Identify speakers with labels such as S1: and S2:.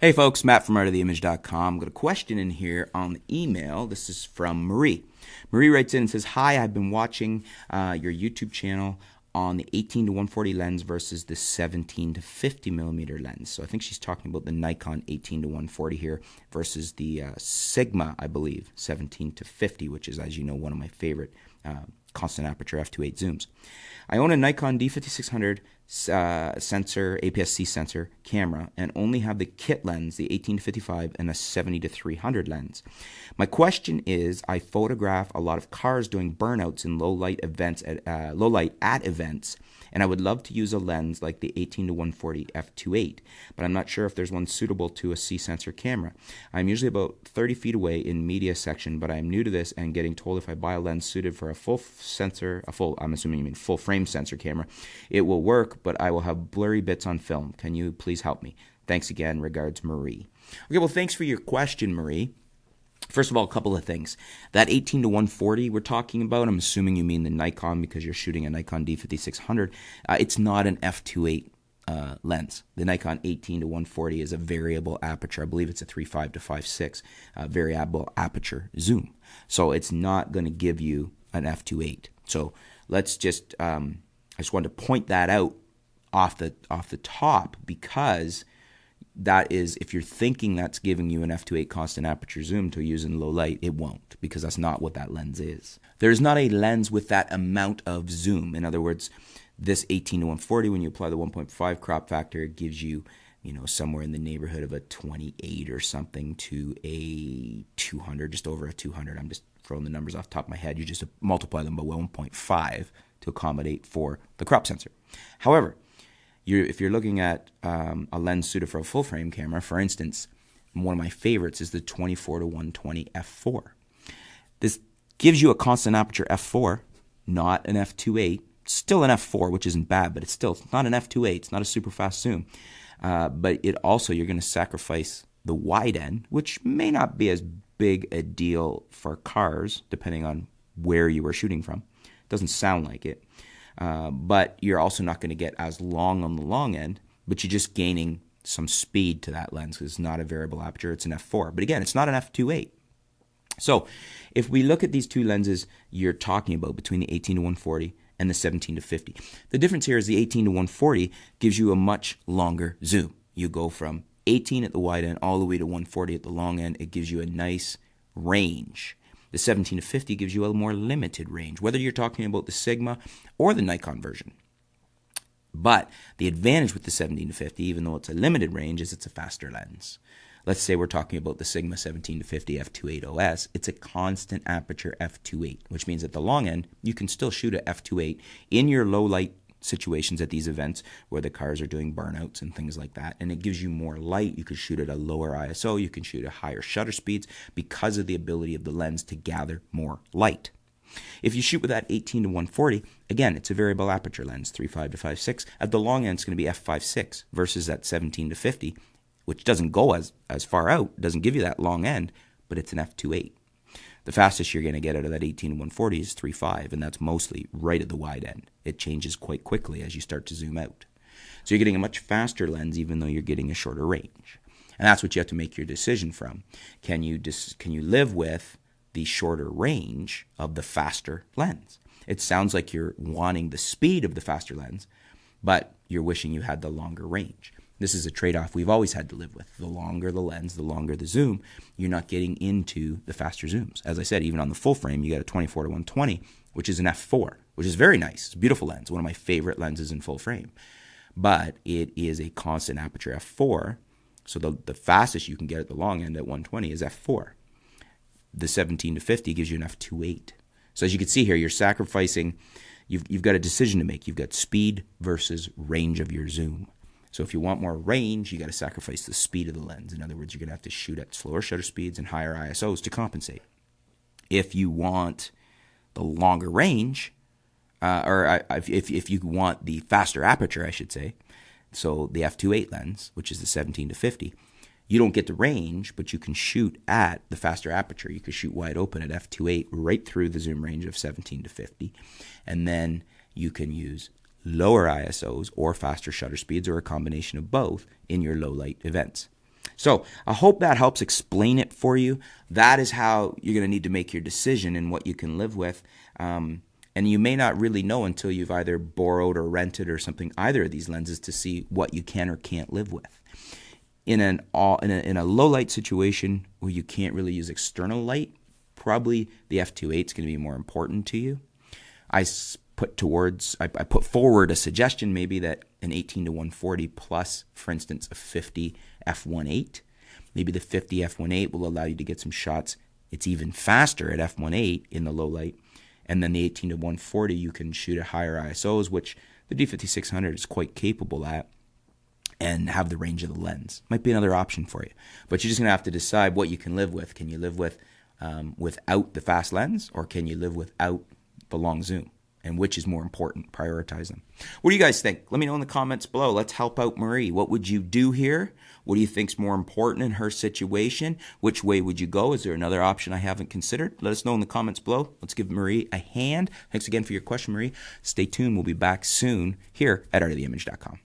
S1: Hey folks, Matt from artoftheimage.com. Got a question in here on the email. This is from Marie. Marie writes in and says, "Hi, I've been watching your YouTube channel on the 18 to 140 lens versus the 17 to 50 millimeter lens." So I think she's talking about the Nikon 18 to 140 here versus the Sigma, I believe, 17 to 50, which is, as you know, one of my favorite constant aperture f2.8 zooms. I own a Nikon D5600 sensor, APS-C sensor camera, and only have the kit lens, the 18 to 55 and a 70 to 300 lens. My question is, I photograph a lot of cars doing burnouts in low light at events, and I would love to use a lens like the 18 to 140 f2.8, but I'm not sure if there's one suitable to a C sensor camera. I'm usually about 30 feet away in media section, but I'm new to this and getting told if I buy a lens suited for a I'm assuming you mean full frame sensor camera, it will work, but I will have blurry bits on film. Can you please help me? Thanks again. Regards, Marie. Okay, well, thanks for your question, Marie. First of all, a couple of things. That 18 to 140 we're talking about, I'm assuming you mean the Nikon because you're shooting a Nikon D5600. It's not an f2.8 lens. The Nikon 18 to 140 is a variable aperture. I believe it's a 3.5 to 5.6 variable aperture zoom. So it's not going to give you an f2.8. So let's just, I just wanted to point that out off the top, because that is, if you're thinking that's giving you an f2.8 constant aperture zoom to use in low light, it won't, because that's not what that lens is. There's not a lens with that amount of zoom. In other words, this 18 to 140, when you apply the 1.5 crop factor, it gives you, somewhere in the neighborhood of a 28 or something to a 200, just over a 200. I'm just throwing the numbers off the top of my head. You just multiply them by 1.5 to accommodate for the crop sensor. However, if you're looking at a lens suited for a full frame camera, for instance, one of my favorites is the 24 to 120 f4. This gives you a constant aperture f4, not an f2.8. Still an f4, which isn't bad, but it's not an f2.8. It's not a super fast zoom. But it also, you're going to sacrifice the wide end, which may not be as big a deal for cars, depending on where you are shooting from. Doesn't sound like it. But you're also not going to get as long on the long end, but you're just gaining some speed to that lens because it's not a variable aperture, it's an f4. But again, it's not an f2.8. So if we look at these two lenses you're talking about between the 18 to 140 and the 17 to 50, the difference here is the 18 to 140 gives you a much longer zoom. You go from 18 at the wide end all the way to 140 at the long end. It gives you a nice range. The 17 to 50 gives you a more limited range, whether you're talking about the Sigma or the Nikon version. But the advantage with the 17 to 50, even though it's a limited range, is it's a faster lens. Let's say we're talking about the Sigma 17 to 50 f2.8 OS. It's a constant aperture f2.8, which means at the long end, you can still shoot a f2.8 in your low light situations at these events where the cars are doing burnouts and things like that, and it gives you more light. You can shoot at a lower ISO, you can shoot at higher shutter speeds because of the ability of the lens to gather more light. If you shoot with that 18 to 140, again, it's a variable aperture lens, 3.5 to 5.6. At the long end, it's going to be f5.6 versus that 17 to 50, which doesn't go as far out, doesn't give you that long end, but it's an f2.8. The fastest you're going to get out of that 18 to 140 is 3.5, and that's mostly right at the wide end. It changes quite quickly as you start to zoom out. So you're getting a much faster lens even though you're getting a shorter range. And that's what you have to make your decision from. Can you live with the shorter range of the faster lens? It sounds like you're wanting the speed of the faster lens, but you're wishing you had the longer range. This is a trade-off we've always had to live with. The longer the lens, the longer the zoom, you're not getting into the faster zooms. As I said, even on the full frame, you got a 24 to 120, which is an f4, which is very nice. It's a beautiful lens, one of my favorite lenses in full frame. But it is a constant aperture f4, so the fastest you can get at the long end at 120 is f4. The 17 to 50 gives you an f2.8. So as you can see here, you're sacrificing, you've got a decision to make. You've got speed versus range of your zoom. So if you want more range, you got to sacrifice the speed of the lens. In other words, you're going to have to shoot at slower shutter speeds and higher ISOs to compensate. If you want the longer range, if you want the faster aperture, I should say, so the f2.8 lens, which is the 17 to 50, you don't get the range, but you can shoot at the faster aperture. You can shoot wide open at f2.8 right through the zoom range of 17 to 50. And then you can use lower ISOs or faster shutter speeds or a combination of both in your low light events. So I hope that helps explain it for you. That is how you're going to need to make your decision in what you can live with. And you may not really know until you've either borrowed or rented or something, either of these lenses, to see what you can or can't live with. In a low light situation where you can't really use external light, probably the f2.8 is going to be more important to you. I put forward a suggestion maybe that an 18-140 plus, for instance, a 50 f1.8. Maybe the 50 f1.8 will allow you to get some shots. It's even faster at f1.8 in the low light. And then the 18-140, you can shoot at higher ISOs, which the D5600 is quite capable at, and have the range of the lens. Might be another option for you. But you're just going to have to decide what you can live with. Can you live with without the fast lens, or can you live without the long zoom? And which is more important? Prioritize them. What do you guys think? Let me know in the comments below. Let's help out Marie. What would you do here? What do you think is more important in her situation? Which way would you go? Is there another option I haven't considered? Let us know in the comments below. Let's give Marie a hand. Thanks again for your question, Marie. Stay tuned. We'll be back soon here at artoftheimage.com.